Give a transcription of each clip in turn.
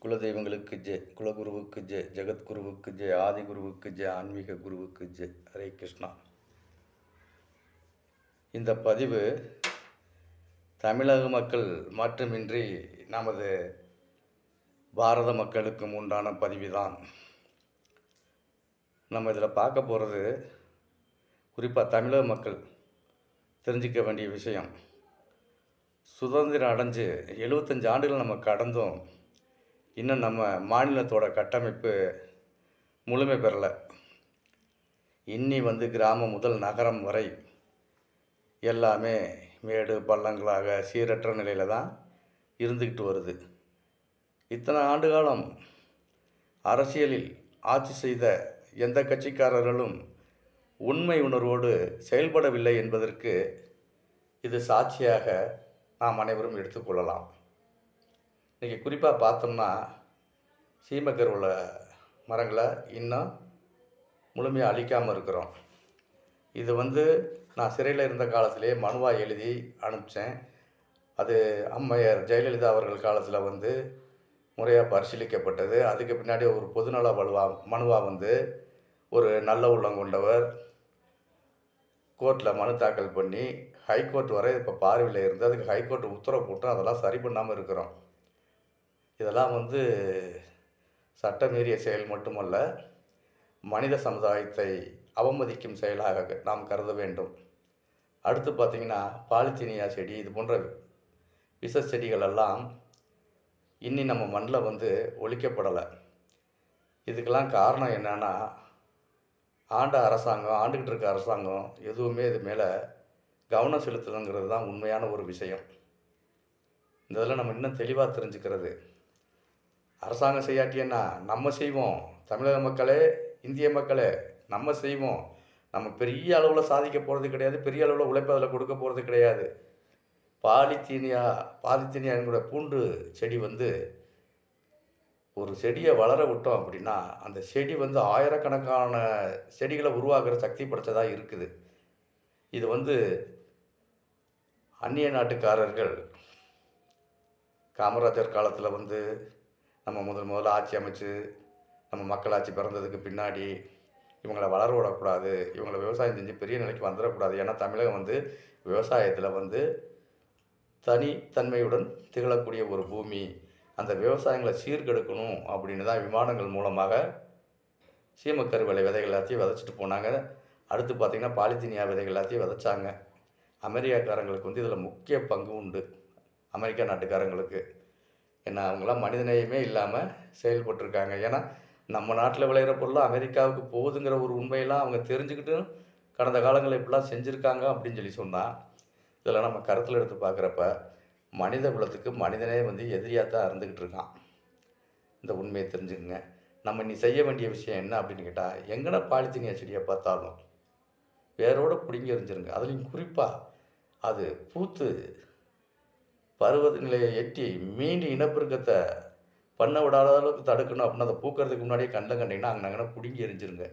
குலதெய்வங்களுக்கு ஜெய், குலகுருவுக்கு ஜெய், ஜெகத்குருவுக்கு ஜெய், ஆதிகுருவுக்கு ஜெய், ஆன்மீக குருவுக்கு ஜெய். ஹரே கிருஷ்ணா. இந்த பதிவு தமிழக மக்கள் மட்டுமின்றி நமது பாரத மக்களுக்கும் உண்டான பதிவுதான். நம்ம இதில் பார்க்க போகிறது குறிப்பாக தமிழக மக்கள் தெரிஞ்சிக்க வேண்டிய விஷயம். சுதந்திரம் அடைஞ்சு 75 ஆண்டுகள் நம்ம கடந்தோம். இன்னும் நம்ம மாநிலத்தோட கட்டமைப்பு முழுமை பெறலை. இன்னி கிராமம் முதல் நகரம் வரை எல்லாமே மேடு பள்ளங்களாக சீரற்ற நிலையில் தான் இருந்துக்கிட்டு வருது. இத்தனை ஆண்டு காலம் அரசியலில் ஆட்சி செய்த எந்த கட்சிக்காரர்களும் உண்மை உணர்வோடு செயல்படவில்லை என்பதற்கு இது சாட்சியாக நாம் அனைவரும் எடுத்துக்கொள்ளலாம். இன்றைக்கி குறிப்பாக பார்த்தோம்னா சீமக்கருவில் மரங்களை இன்னும் முழுமையாக அழிக்காமல் இருக்கிறோம். இது நான் சிறையில் இருந்த காலத்திலே மனுவாக எழுதி அனுப்பிச்சேன். அது அம்மையார் ஜெயலலிதா அவர்கள் காலத்தில் முறையாக பரிசீலிக்கப்பட்டது. அதுக்கு பின்னாடி ஒரு பொதுநல மனுவாக ஒரு நல்ல உள்ளம் கொண்டவர் கோர்ட்டில் மனு தாக்கல் பண்ணி ஹைகோர்ட் வரை இப்போ பார்வையில் இருந்து அதுக்கு ஹைகோர்ட் உத்தரவு போட்டு அதெல்லாம் சரி பண்ணாமல் இருக்கிறோம். இதெல்லாம் சட்டமீறிய செயல் மட்டுமல்ல, மனித சமுதாயத்தை அவமதிக்கும் செயலாக நாம் கருத வேண்டும். அடுத்து பார்த்திங்கன்னா பாலித்தீனியா செடி, இது போன்ற விஷ செடிகள் எல்லாம் இன்னி நம்ம மண்ணில் ஒழிக்கப்படலை. இதுக்கெல்லாம் காரணம் என்னென்னா, ஆண்டுக்கிட்டு இருக்க அரசாங்கம் எதுவுமே இது மேலே கவனம் செலுத்தணுங்கிறது தான் உண்மையான ஒரு விஷயம். இந்த இதில் நம்ம இன்னும் தெளிவாக தெரிஞ்சுக்கிறது, அரசாங்கம் செய்யாட்டியன்னா நம்ம செய்வோம். தமிழக மக்களே, இந்திய மக்களே, நம்ம செய்வோம். நம்ம பெரிய அளவில் சாதிக்க போகிறது கிடையாது, பெரிய அளவில் உழைப்பு அதில் கொடுக்க போகிறது கிடையாது. பாலித்தீனியா என்கிற பூண்டு செடி ஒரு செடியை வளர விட்டோம் அப்படின்னா அந்த செடி ஆயிரக்கணக்கான செடிகளை உருவாக்குற சக்தி படைத்ததாக இருக்குது. இது அந்நிய நாட்டுக்காரர்கள் காமராஜர் காலத்தில் நம்ம முதல்ல ஆட்சி அமைச்சு நம்ம மக்களாட்சி பிறந்ததுக்கு பின்னாடி இவங்களை வளர விடக்கூடாது, இவங்களை விவசாயம் செஞ்சு பெரிய நிலைக்கு வந்துடக்கூடாது. ஏன்னா தமிழகம் விவசாயத்தில் தனித்தன்மையுடன் திகழக்கூடிய ஒரு பூமி. அந்த விவசாயங்களை சீர்கெடுக்கணும் அப்படின்னு தான் விமானங்கள் மூலமாக சீமக்கருவேலை விதைகள் எல்லாத்தையும் விதைச்சிட்டு போனாங்க. அடுத்து பார்த்திங்கன்னா பாலித்தீனியா விதைகள் எல்லாத்தையும் விதைச்சாங்க. அமெரிக்காக்காரங்களுக்கு இதில் முக்கிய பங்கு உண்டு. அமெரிக்கா நாட்டுக்காரங்களுக்கு ஏன்னா அவங்களாம் மனிதநேயமே இல்லாமல் செயல்பட்டுருக்காங்க. ஏன்னா நம்ம நாட்டில் விளையிற பொருளாக அமெரிக்காவுக்கு போகுதுங்கிற ஒரு உண்மையெல்லாம் அவங்க தெரிஞ்சுக்கிட்டு கடந்த காலங்களில் இப்படிலாம் செஞ்சுருக்காங்க அப்படின்னு சொன்னால், இதெல்லாம் நம்ம கருத்தில் எடுத்து பார்க்குறப்ப மனித குலத்துக்கு மனிதனே எதிரியாக தான் இருந்துக்கிட்டு இருக்கான். இந்த உண்மையை தெரிஞ்சுக்குங்க. நம்ம இனி செய்ய வேண்டிய விஷயம் என்ன அப்படின்னு கேட்டால், எங்கன பாலித்தீனியா செடியை பார்த்தாலும் வேரோடு பிடுங்கி எறிஞ்சிருங்க. அதுலேயும் குறிப்பாக அது பூத்து பருவ நிலையை எட்டி மீண்டும் இனப்பெருக்கத்தை பண்ண விடாத அளவுக்கு தடுக்கணும் அப்படின்னு அதை பூக்கிறதுக்கு முன்னாடியே கண்டிங்கன்னா அங்கே பிடுங்கி எறிஞ்சிருங்க.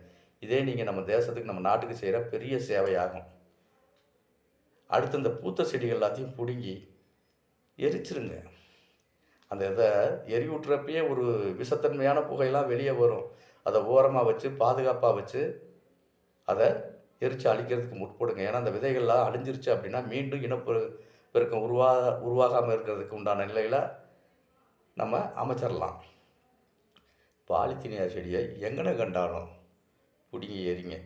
இதே நீங்கள் நம்ம தேசத்துக்கு நம்ம நாட்டுக்கு செய்கிற பெரிய சேவையாகும். அடுத்து இந்த பூத்த செடிகள் எல்லாத்தையும் பிடுங்கி எரிச்சிருங்க. அந்த இதை எரிவுட்டுறப்பயே ஒரு விஷத்தன்மையான புகையெல்லாம் வெளியே வரும். அதை ஓரமாக வச்சு பாதுகாப்பாக வச்சு அதை எரித்து அழிக்கிறதுக்கு முற்படுங்க. ஏன்னா அந்த விதைகள்லாம் அழிஞ்சிருச்சு அப்படின்னா மீண்டும் இனப்பெருக்கம் உருவாகாமல் இருக்கிறதுக்கு உண்டான நிலையில் நம்ம அமைச்சிடலாம். பாலித்தீனியா செடியை எங்கன கண்டாலும் பிடுங்கி எறிங்க.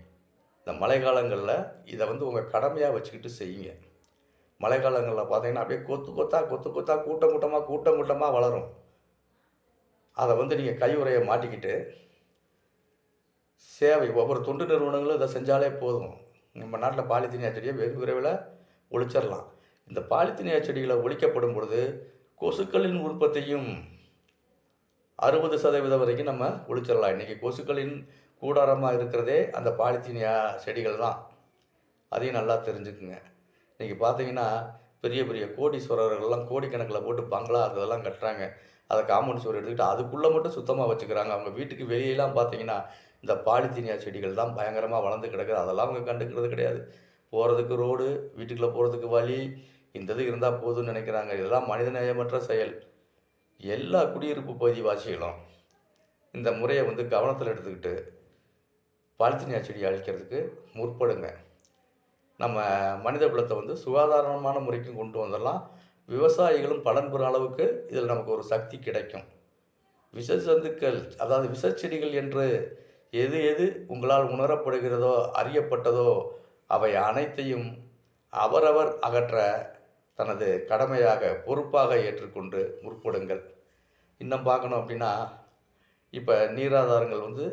இந்த மழை காலங்களில் இதை உங்கள் கடமையாக வச்சுக்கிட்டு செய்யுங்க. மழை காலங்களில் பார்த்தீங்கன்னா அப்படியே கொத்து கொத்தாக கூட்டமாக வளரும். அதை நீங்கள் கையுறையை மாட்டிக்கிட்டு சேவை ஒவ்வொரு தொண்டு நிறுவனங்களும் இதை செஞ்சாலே போதும். நம்ம நாட்டில் பாலித்தீனியா செடியை வெகு விரைவில் ஒழிச்சிடலாம். இந்த பாலித்தீனியா செடிகளை ஒழிக்கப்படும் பொழுது கொசுக்களின் உற்பத்தியும் 60% வரைக்கும் நம்ம ஒழிச்சிடலாம். இன்றைக்கி கொசுக்களின் கூடாரமாக இருக்கிறதே அந்த பாலித்தீனியா செடிகள் தான். அதையும் நல்லா தெரிஞ்சுக்குங்க. இன்றைக்கி பார்த்தீங்கன்னா பெரிய பெரிய கோடீஸ்வரர்கள்லாம் கோடிக்கணக்கில் போட்டு பங்களா அதெல்லாம் கட்டுறாங்க. அதை காம்பவுண்ட் சுவர் எடுத்துக்கிட்டு அதுக்குள்ளே மட்டும் சுத்தமாக வச்சுக்கிறாங்க. அவங்க வீட்டுக்கு வெளியெல்லாம் பார்த்தீங்கன்னா இந்த பாலித்தீனியா செடிகள் தான் பயங்கரமாக வளர்ந்து கிடக்குது. அதெல்லாம் அவங்க கண்டுக்கிறது கிடையாது. போகிறதுக்கு ரோடு, வீட்டுக்குள்ளே போகிறதுக்கு வழி, இந்த இது இருந்தால் போதும்னு நினைக்கிறாங்க. இதெல்லாம் மனிதநேயமற்ற செயல். எல்லா குடியிருப்பு பகுதி வாசிகளும் இந்த முறையை வந்து கவனத்தில் எடுத்துக்கிட்டு பாலித்தீனியா செடியை அழிக்கிறதுக்கு முற்படுங்க. நம்ம மனித குலத்தை வந்து சுகாதாரமான முறைக்கு கொண்டு வந்துடலாம். விவசாயிகளும் பலன் பெறும் அளவுக்கு இதில் நமக்கு ஒரு சக்தி கிடைக்கும். விஷ ஜந்துக்கள், அதாவது விஷச்செடிகள் என்று எது எது உங்களால் உணரப்படுகிறதோ, அறியப்பட்டதோ, அவை அனைத்தையும் அவரவர் அகற்ற தனது கடமையாக, பொறுப்பாக ஏற்றுக்கொண்டு முற்படுங்கள். இன்னும் பார்க்கணும் அப்படின்னா, இப்போ நீராதாரங்கள் வந்து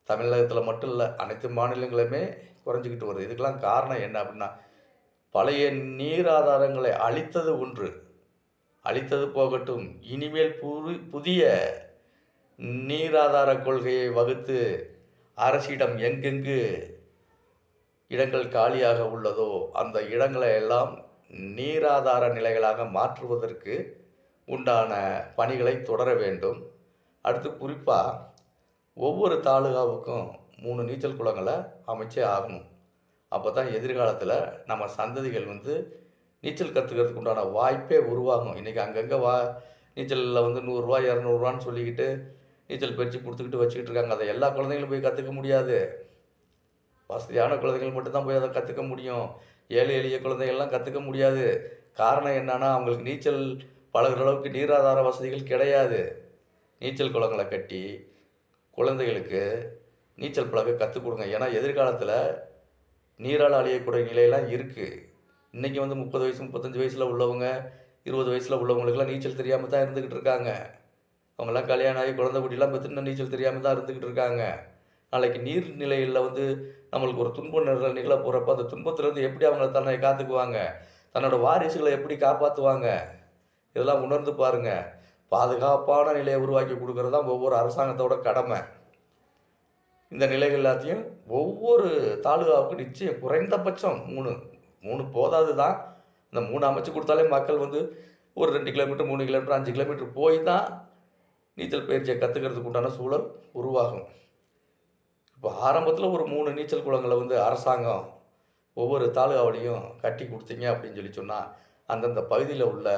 தமிழகத்தில் மட்டும் இல்லை, அனைத்து மாநிலங்களுமே குறைஞ்சிக்கிட்டு வருது. இதுக்கெல்லாம் காரணம் என்ன அப்படின்னா, பழைய நீர் ஆதாரங்களை அழித்தது ஒன்று, அழித்தது போகட்டும், இனிமேல் புதிய நீராதார கொள்கையை வகுத்து அரசிடம் எங்கெங்கு இடங்கள் காலியாக உள்ளதோ அந்த இடங்களை எல்லாம் நீராதார நிலைகளாக மாற்றுவதற்கு உண்டான பணிகளை தொடர வேண்டும். அடுத்து குறிப்பாக ஒவ்வொரு தாலுகாவுக்கும் 3 நீச்சல் குளங்களை அமைச்சே ஆகணும். அப்போ தான் எதிர்காலத்தில் நம்ம சந்ததிகள் வந்து நீச்சல் கற்றுக்கிறதுக்கு உண்டான வாய்ப்பே உருவாகும். இன்றைக்கி அங்கங்கே நீச்சலில் வந்து 100 ரூபா 200 ரூபான்னு சொல்லிக்கிட்டு நீச்சல் பயிற்சி கொடுத்துக்கிட்டு வச்சுக்கிட்டு இருக்காங்க. அதை எல்லா குழந்தைங்களும் போய் கற்றுக்க முடியாது. வசதியான குழந்தைகள் மட்டும்தான் போய் அதை கற்றுக்க முடியும். ஏழை எளிய குழந்தைகள்லாம் கற்றுக்க முடியாது. காரணம் என்னன்னா, அவங்களுக்கு நீச்சல் பழகுற அளவுக்கு நீராதார வசதிகள் கிடையாது. நீச்சல் குளங்களை கட்டி குழந்தைகளுக்கு நீச்சல் பழக கற்றுக் கொடுங்க. ஏன்னா எதிர்காலத்தில் நீரால் அழியக்கூடிய நிலையெல்லாம் இருக்குது. இன்றைக்கி வந்து 30 வயசு 35 வயசில் உள்ளவங்க, 20 வயசில் உள்ளவங்களுக்கெல்லாம் நீச்சல் தெரியாமல் தான் இருந்துக்கிட்டு இருக்காங்க. அவங்கெல்லாம் கல்யாணம் ஆகி குழந்தை குட்டிலாம் பெற்றுன்னு நீச்சல் தெரியாமல் தான் இருந்துக்கிட்டு இருக்காங்க. நாளைக்கு நீர்நிலையில் வந்து நம்மளுக்கு ஒரு துன்பம் நிகழ போகிறப்ப அந்த துன்பத்திலேருந்து எப்படி அவங்க தன்னை காத்துக்குவாங்க, தன்னோட வாரிசுகளை எப்படி காப்பாற்றுவாங்க, இதெல்லாம் உணர்ந்து பாருங்கள். பாதுகாப்பான நிலையை உருவாக்கி கொடுக்கறது தான் ஒவ்வொரு அரசாங்கத்தோட கடமை. இந்த நிலைகள் எல்லாத்தையும் ஒவ்வொரு தாலுகாவுக்கும் நிச்சயம் குறைந்தபட்சம் 3 போதாது தான். இந்த 3 அமைச்சு கொடுத்தாலே மக்கள் வந்து ஒரு 2 கிலோமீட்டர் 3 கிலோமீட்டர் 5 கிலோமீட்டர் போய் தான் நீச்சல் பயிற்சியை கற்றுக்கிறதுக்கு உண்டான சூழல் உருவாகும். இப்போ ஆரம்பத்தில் ஒரு 3 நீச்சல் குளங்களை வந்து அரசாங்கம் ஒவ்வொரு தாலுகாவிலையும் கட்டி கொடுத்தீங்க அப்படின்னு சொன்னால் அந்தந்த பகுதியில் உள்ள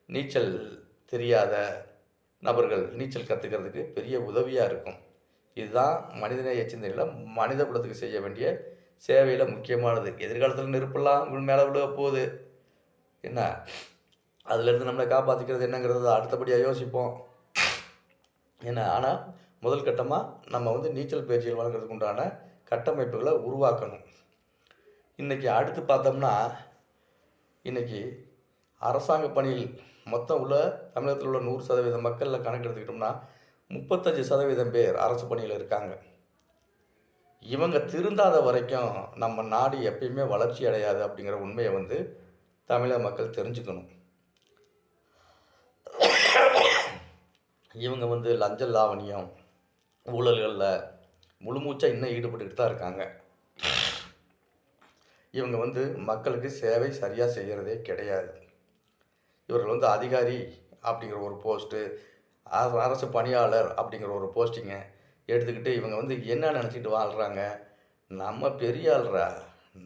நீச்சல் தெரியாத நபர்கள் நீச்சல் கற்றுக்கிறதுக்கு பெரிய உதவியாக இருக்கும். இதுதான் மனிதநேய சிந்தனையில் மனித குலத்துக்கு செய்ய வேண்டிய சேவையில் முக்கியமானது. எதிர்காலத்தில் நெருப்பெல்லாம் மேலே விழுக போகுது, என்ன அதுலேருந்து நம்மளை காப்பாற்றிக்கிறது என்னங்கிறத அடுத்தபடியாக யோசிப்போம், என்ன. ஆனால் முதல் கட்டமாக நம்ம வந்து நீச்சல் பயிற்சிகள் வழங்குறதுக்கு உண்டான கட்டமைப்புகளை உருவாக்கணும். இன்றைக்கி அடுத்து பார்த்தோம்னா, இன்றைக்கி அரசாங்க பணியில் மொத்தம் உள்ள தமிழகத்தில் உள்ள 100% மக்களில் கணக்கெடுத்துக்கிட்டோம்னா 35% பேர் அரசு பணியில் இருக்காங்க. இவங்க திருந்தாத வரைக்கும் நம்ம நாடு எப்பயுமே வளர்ச்சி அடையாது அப்படிங்கிற உண்மையை வந்து தமிழக மக்கள் தெரிஞ்சுக்கணும். இவங்க வந்து லஞ்ச லாவணியம் ஊழல்களில் முழுமூச்சாக இன்னும் ஈடுபட்டுக்கிட்டு தான் இருக்காங்க. இவங்க வந்து மக்களுக்கு சேவை சரியாக செய்கிறதே கிடையாது. இவர்கள் வந்து அதிகாரி அப்படிங்கிற ஒரு போஸ்ட்டு, அரசு பணியாளர் அப்படிங்கிற ஒரு போஸ்டிங்கை எடுத்துக்கிட்டு இவங்க வந்து என்ன நினச்சிக்கிட்டு வாழ்கிறாங்க, நம்ம பெரிய ஆள்ரா,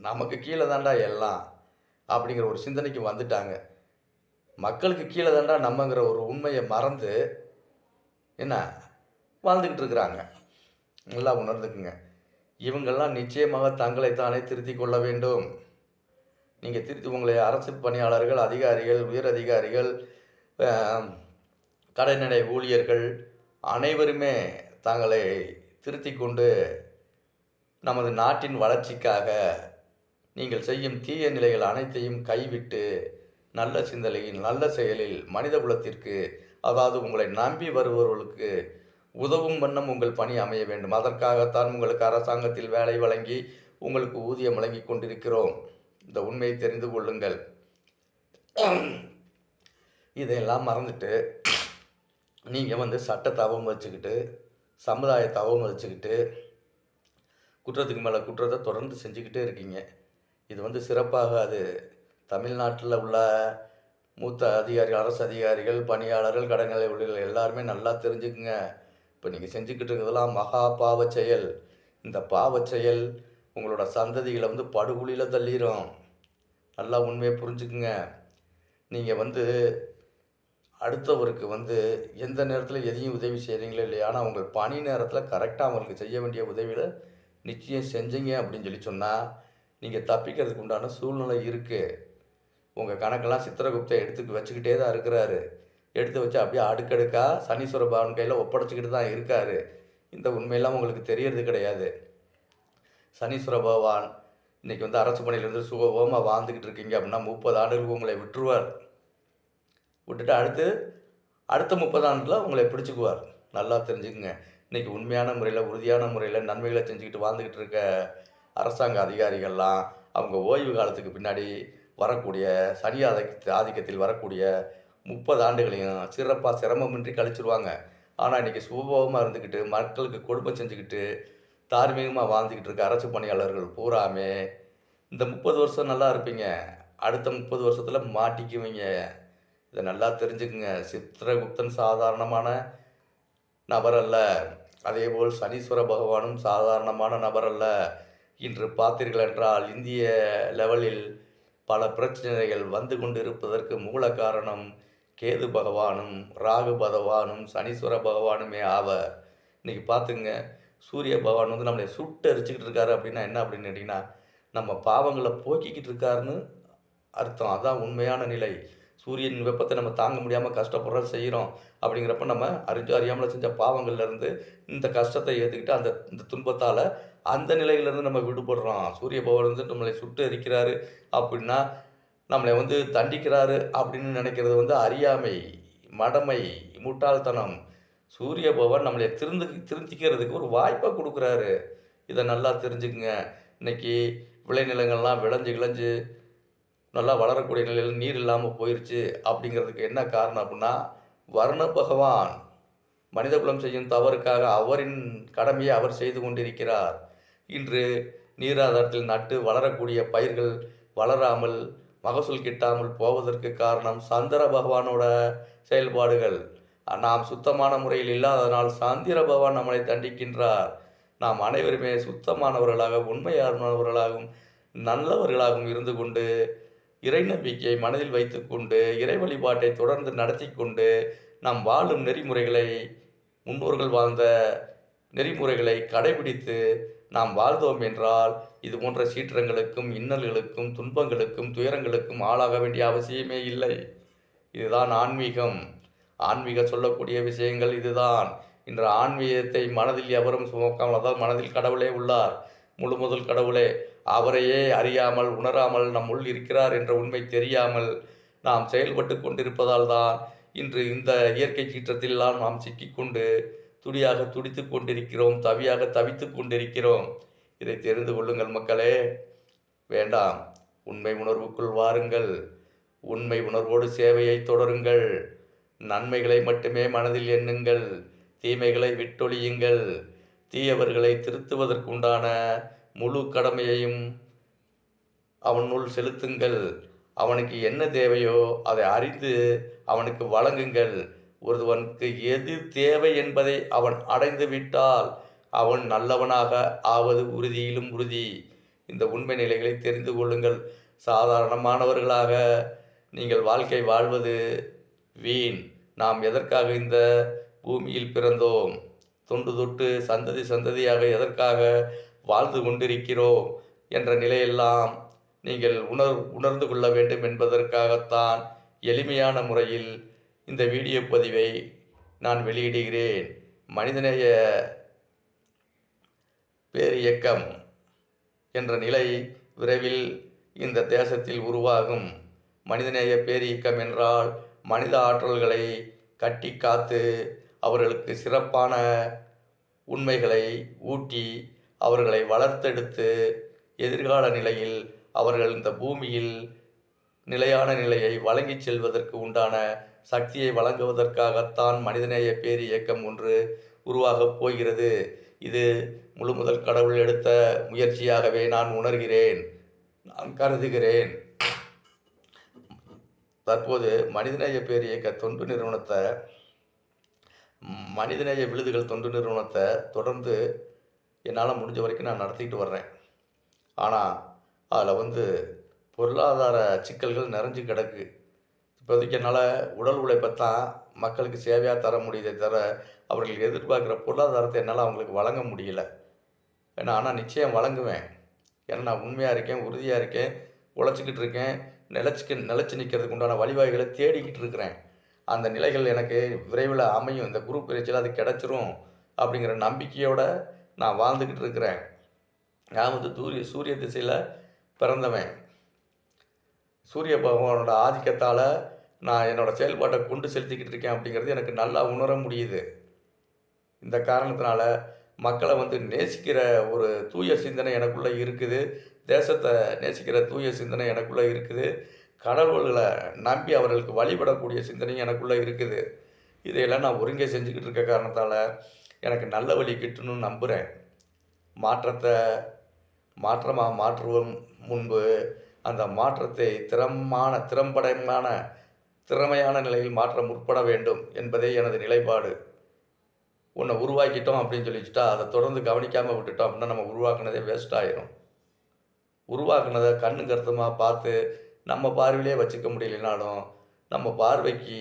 நமக்கு கீழே தாண்டா எல்லாம் அப்படிங்கிற ஒரு சிந்தனைக்கு வந்துட்டாங்க. மக்களுக்கு கீழே தாண்டா நம்மங்கிற ஒரு உண்மையை மறந்து என்ன வாழ்ந்துக்கிட்டு இருக்கிறாங்க. நல்லா உணர்ந்துக்குங்க. இவங்கெல்லாம் நிச்சயமாக தங்களை தானே திருத்தி கொள்ள வேண்டும். நீங்கள் திருத்தி உங்களை அரசு பணியாளர்கள், அதிகாரிகள், உயர் அதிகாரிகள், கடைநிலை ஊழியர்கள் அனைவருமே தங்களை திருத்தி கொண்டு நமது நாட்டின் வளர்ச்சிக்காக நீங்கள் செய்யும் தீய நிலைகள் அனைத்தையும் கைவிட்டு நல்ல சிந்தனையில், நல்ல செயலில் மனித குலத்திற்கு, அதாவது உங்களை நம்பி வருபவர்களுக்கு உதவும் வண்ணம் உங்கள் பணி அமைய வேண்டும். அதற்காகத்தான் உங்களுக்கு அரசாங்கத்தில் வேலை வழங்கி உங்களுக்கு ஊதியம் வழங்கி கொண்டிருக்கிறோம். இந்த உண்மையை தெரிந்து கொள்ளுங்கள். இதையெல்லாம் மறந்துட்டு நீங்கள் வந்து சட்டத்தை அவமதிச்சுக்கிட்டு, சமுதாயத்தை அவமதிச்சுக்கிட்டு, குற்றத்துக்கு மேலே குற்றத்தை தொடர்ந்து செஞ்சுக்கிட்டே இருக்கீங்க. இது வந்து சிறப்பாகாது. தமிழ்நாட்டில் உள்ள மூத்த அதிகாரிகள், அரசு அதிகாரிகள், பணியாளர்கள், கடைநிலை ஊழியர்கள் எல்லாருமே நல்லா தெரிஞ்சுக்குங்க. இப்போ நீங்கள் செஞ்சுக்கிட்டு இருக்கிறதெல்லாம் மகா பாவச் செயல். இந்த பாவச் செயல் உங்களோட சந்ததிகளை வந்து படுகொலியில் தள்ளிடும். நல்லா உண்மையை புரிஞ்சுக்குங்க. நீங்கள் வந்து அடுத்தவருக்கு வந்து எந்த நேரத்தில் எதையும் உதவி செய்கிறீங்களோ இல்லையா, ஆனால் உங்கள் பணி நேரத்தில் கரெக்டாக அவங்களுக்கு செய்ய வேண்டிய உதவிகளை நிச்சயம் செஞ்சீங்க அப்படின்னு சொன்னால், நீங்கள் தப்பிக்கிறதுக்கு உண்டான சூழ்நிலை இருக்குது. உங்கள் கணக்கெல்லாம் சித்திரகுப்தன் எடுத்து வச்சுக்கிட்டே தான் இருக்கிறாரு. எடுத்து வச்சு அப்படியே அடுக்கடுக்கா சனீஸ்வர பகவான் கையில் ஒப்படைச்சிக்கிட்டு தான் இருக்காரு. இந்த உண்மையெல்லாம் உங்களுக்கு தெரியறது கிடையாது. சனீஸ்வர பகவான் இன்றைக்கி வந்து அரசு பணியிலேருந்து சுகபோகமாக வாழ்ந்துக்கிட்டு இருக்கீங்க அப்படின்னா 30 ஆண்டுகளுக்கு உங்களை விட்டுருவார். விட்டுட்டு அடுத்த 30 ஆண்டில் உங்களை பிடிச்சிக்குவார். நல்லா தெரிஞ்சுக்குங்க. இன்றைக்கி உண்மையான முறையில் உறுதியான முறையில் நன்மைகளை செஞ்சுக்கிட்டு வாழ்ந்துக்கிட்டு இருக்க அரசாங்க அதிகாரிகள்லாம் அவங்க ஓய்வு காலத்துக்கு பின்னாடி வரக்கூடிய சனி ஆதிக்கத்தில் வரக்கூடிய 30 ஆண்டுகளையும் சிறப்பாக சிரமமின்றி கழிச்சிருவாங்க. ஆனால் இன்றைக்கி சுபபோகமாக இருந்துக்கிட்டு மக்களுக்கு கொடுமை செஞ்சுக்கிட்டு தார்மீகமாக வாழ்ந்துக்கிட்டு இருக்க அரசு பணியாளர்கள் பூராமே இந்த 30 வருஷம் நல்லா இருப்பீங்க. அடுத்த 30 வருஷத்தில் மாட்டிக்குவீங்க. இதை நல்லா தெரிஞ்சுக்குங்க. சித்திரகுப்தன் சாதாரணமான நபர் அல்ல. அதேபோல் சனீஸ்வர பகவானும் சாதாரணமான நபர் அல்ல. இன்று பார்த்தீர்கள் என்றால் இந்திய லெவலில் பல பிரச்சனைகள் வந்து கொண்டு இருப்பதற்கு மூல காரணம் கேது பகவானும் ராகு பகவானும் சனீஸ்வர பகவானுமே ஆவர். இன்றைக்கி பார்த்துங்க, சூரிய பகவான் வந்து நம்மளை சுட்டு அரிச்சிக்கிட்டு இருக்காரு அப்படின்னா என்ன அப்படின்னு கேட்டிங்கன்னா, நம்ம பாவங்களை போக்கிக்கிட்டு இருக்காருன்னு அர்த்தம். அதுதான் உண்மையான நிலை. சூரியன் வெப்பத்தை நம்ம தாங்க முடியாமல் கஷ்டப்படுறோம் செய்கிறோம். அப்படிங்கிறப்ப நம்ம அறியாமல் செஞ்ச பாவங்கள்லேருந்து இந்த கஷ்டத்தை ஏற்றுக்கிட்டு இந்த துன்பத்தால் அந்த நிலையிலேருந்து நம்ம விடுபடுறோம். சூரிய பகவான் வந்து நம்மளை சுட்டு எரிக்கிறாரு அப்படின்னா நம்மளை வந்து தண்டிக்கிறாரு அப்படின்னு நினைக்கிறது வந்து அறியாமை, மடமை, முட்டாள்தனம். சூரிய பகவான் நம்மளை திருத்திக்கிறதுக்கு ஒரு வாய்ப்பை கொடுக்குறாரு. இதை நல்லா தெரிஞ்சுக்குங்க. இன்றைக்கி விளைநிலங்கள்லாம் விளைஞ்சு கிளைஞ்சு நல்லா வளரக்கூடிய நிலையில் நீர் இல்லாமல் போயிடுச்சு. அப்படிங்கிறதுக்கு என்ன காரணம் அப்படின்னா, வருண பகவான் மனிதகுலம் செய்யும் தவறுக்காக அவரின் கடமையை அவர் செய்து கொண்டிருக்கிறார். இன்று நீராதாரத்தில் நட்டு வளரக்கூடிய பயிர்கள் வளராமல் மகசூல் கிட்டாமல் போவதற்கு காரணம் சந்திர பகவானோட செயல்பாடுகள். நாம் சுத்தமான முறையில் இல்லாததனால் சந்திர பகவான் நம்மளை தண்டிக்கின்றார். நாம் அனைவருமே சுத்தமானவர்களாக உண்மையானவர்களாகவும் நல்லவர்களாகவும் இருந்து கொண்டு இறை நம்பிக்கையை மனதில் வைத்து கொண்டு இறை வழிபாட்டை தொடர்ந்து நடத்தி கொண்டு நாம் வாழும் நெறிமுறைகளை முன்னோர்கள் வாழ்ந்த நெறிமுறைகளை கடைபிடித்து நாம் வாழ்ந்தோம் என்றால் இது போன்ற சீற்றங்களுக்கும் இன்னல்களுக்கும் துன்பங்களுக்கும் துயரங்களுக்கும் ஆளாக வேண்டிய அவசியமே இல்லை. இதுதான் ஆன்மீகம். ஆன்மீகம் சொல்லக்கூடிய விஷயங்கள் இதுதான். இன்று ஆன்மீகத்தை மனதில் எவரும் சுமக்காமல், அதாவது மனதில் கடவுளே உள்ளார், முழு முதல் கடவுளே, அவரையே அறியாமல் உணராமல் நம்முள் இருக்கிறார் என்ற உண்மை தெரியாமல் நாம் செயல்பட்டு கொண்டிருப்பதால் தான் இன்று இந்த இயற்கை சீற்றத்திலாம் நாம் சிக்கிக்கொண்டு துடியாக துடித்து கொண்டிருக்கிறோம், தவியாக தவித்து கொண்டிருக்கிறோம். இதை தெரிந்து கொள்ளுங்கள் மக்களே. வேண்டாம், உண்மை உணர்வுக்குள் வாருங்கள். உண்மை உணர்வோடு சேவையை தொடருங்கள். நன்மைகளை மட்டுமே மனதில் எண்ணுங்கள். தீமைகளை விட்டொழியுங்கள். தீயவர்களை திருத்துவதற்குண்டான முழு கடமையையும் அவனுள் செலுத்துங்கள். அவனுக்கு என்ன தேவையோ அதை அறிந்து அவனுக்கு வழங்குங்கள். ஒருவனுக்கு எது தேவை என்பதை அவன் அடைந்து விட்டால் அவன் நல்லவனாக ஆவது உறுதியிலும் உறுதி. இந்த உண்மை நிலைகளை தெரிந்து கொள்ளுங்கள். சாதாரணமானவர்களாக நீங்கள் வாழ்க்கை வாழ்வது வீண். நாம் எதற்காக இந்த பூமியில் பிறந்தோம்? தொன்று தொட்டு சந்ததி சந்ததியாக எதற்காக வாழ்ந்து கொண்டிருக்கிறோம் என்ற நிலையெல்லாம் நீங்கள் உணர்ந்து கொள்ள வேண்டும் என்பதற்காகத்தான் எளிமையான முறையில் இந்த வீடியோ பதிவை நான் வெளியிடுகிறேன். மனிதநேய பேரியக்கம் என்ற நிலை விரைவில் இந்த தேசத்தில் உருவாகும். மனிதநேய பேரியக்கம் என்றால் மனித ஆற்றல்களை கட்டி காத்து அவர்களுக்கு சிறப்பான உண்மைகளை ஊட்டி அவர்களை வளர்த்தெடுத்து எதிர்கால நிலையில் அவர்கள் இந்த பூமியில் நிலையான நிலையை வழங்கி செல்வதற்கு உண்டான சக்தியை வழங்குவதற்காகத்தான் மனிதநேய பேரியக்கம் ஒன்று உருவாகப் போகிறது. இது முழு முதல் கடவுள் எடுத்த முயற்சியாகவே நான் உணர்கிறேன், நான் கருதுகிறேன். தற்போது மனிதநேய பேரியக்க தொண்டு நிறுவனத்தை, மனிதநேய விழுதுகள் தொண்டு நிறுவனத்தை தொடர்ந்து என்னால் முடிஞ்ச வரைக்கும் நான் நடத்திக்கிட்டு வர்றேன். ஆனால் அதில் பொருளாதார சிக்கல்கள் நிறைஞ்சு கிடக்கு. இப்போதைக்கு என்னால் உடல் உழைப்பை தான் மக்களுக்கு சேவையாக தர முடியுதே தவிர, அவர்கள் எதிர்பார்க்குற பொருளாதாரத்தை என்னால் அவங்களுக்கு வழங்க முடியல. ஆனால் நிச்சயம் வழங்குவேன். ஏன்னா நான் உண்மையாக இருக்கேன், உறுதியாக இருக்கேன், உழைச்சிக்கிட்டு இருக்கேன், நிலைச்சு நிற்கிறதுக்கு உண்டான வழிவகைகளை தேடிக்கிட்டு இருக்கிறேன். அந்த நிலைகள் எனக்கு விரைவில் அமையும். இந்த குரு பயிற்சியில் அது கிடச்சிரும் அப்படிங்கிற நம்பிக்கையோடு நான் வாழ்ந்துக்கிட்டு இருக்கிறேன். நான் வந்து சூரிய திசையில் பிறந்தவன். சூரிய பகவானோட ஆதிக்கத்தால் நான் என்னோடய செயல்பாட்டை கொண்டு செலுத்திக்கிட்டு இருக்கேன் அப்படிங்கிறது எனக்கு நல்லா உணர முடியுது. இந்த காரணத்தினால மக்களை வந்து நேசிக்கிற ஒரு தூய சிந்தனை எனக்குள்ளே இருக்குது. தேசத்தை நேசிக்கிற தூய சிந்தனை எனக்குள்ளே இருக்குது. கடவுள்களை நம்பி அவர்களுக்கு வழிபடக்கூடிய சிந்தனையும் எனக்குள்ளே இருக்குது. இதையெல்லாம் நான் ஒருங்கே செஞ்சுக்கிட்டு இருக்க காரணத்தால் எனக்கு நல்ல வழி கிட்டணும்னு நம்புகிறேன். மாற்றமாக மாற்றுவோம் முன்பு அந்த மாற்றத்தை திறமையான நிலையில் மாற்ற முற்பட வேண்டும் என்பதே எனது நிலைப்பாடு. ஒன்றை உருவாக்கிட்டோம் அப்படின்னு சொல்லிச்சுட்டா அதை தொடர்ந்து கவனிக்காமல் விட்டுட்டோம் அப்படின்னா நம்ம உருவாக்குனதே வேஸ்ட் ஆயிரும். உருவாக்குனதை கண்ணு கருத்துமாக பார்த்து நம்ம பார்வையிலே வச்சுக்க முடியலனாலும் நம்ம பார்வைக்கு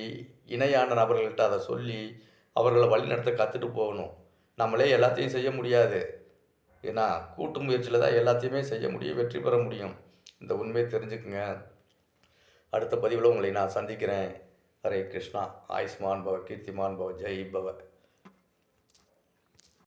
இணையான நபர்கள்கிட்ட அதை சொல்லி அவர்களை வழிநடத்த கற்றுட்டு போகணும். நம்மளே எல்லாத்தையும் செய்ய முடியாது. ஏன்னா கூட்டு முயற்சியில் தான் எல்லாத்தையுமே செய்ய முடியும், வெற்றி பெற முடியும். இந்த உண்மையை தெரிஞ்சுக்குங்க. அடுத்த பதிவில் உங்களை நான் சந்திக்கிறேன். ஹரே கிருஷ்ணா. ஆயுஷ்மான் பவ, கீர்த்திமான் பவ, ஜெய் பவ.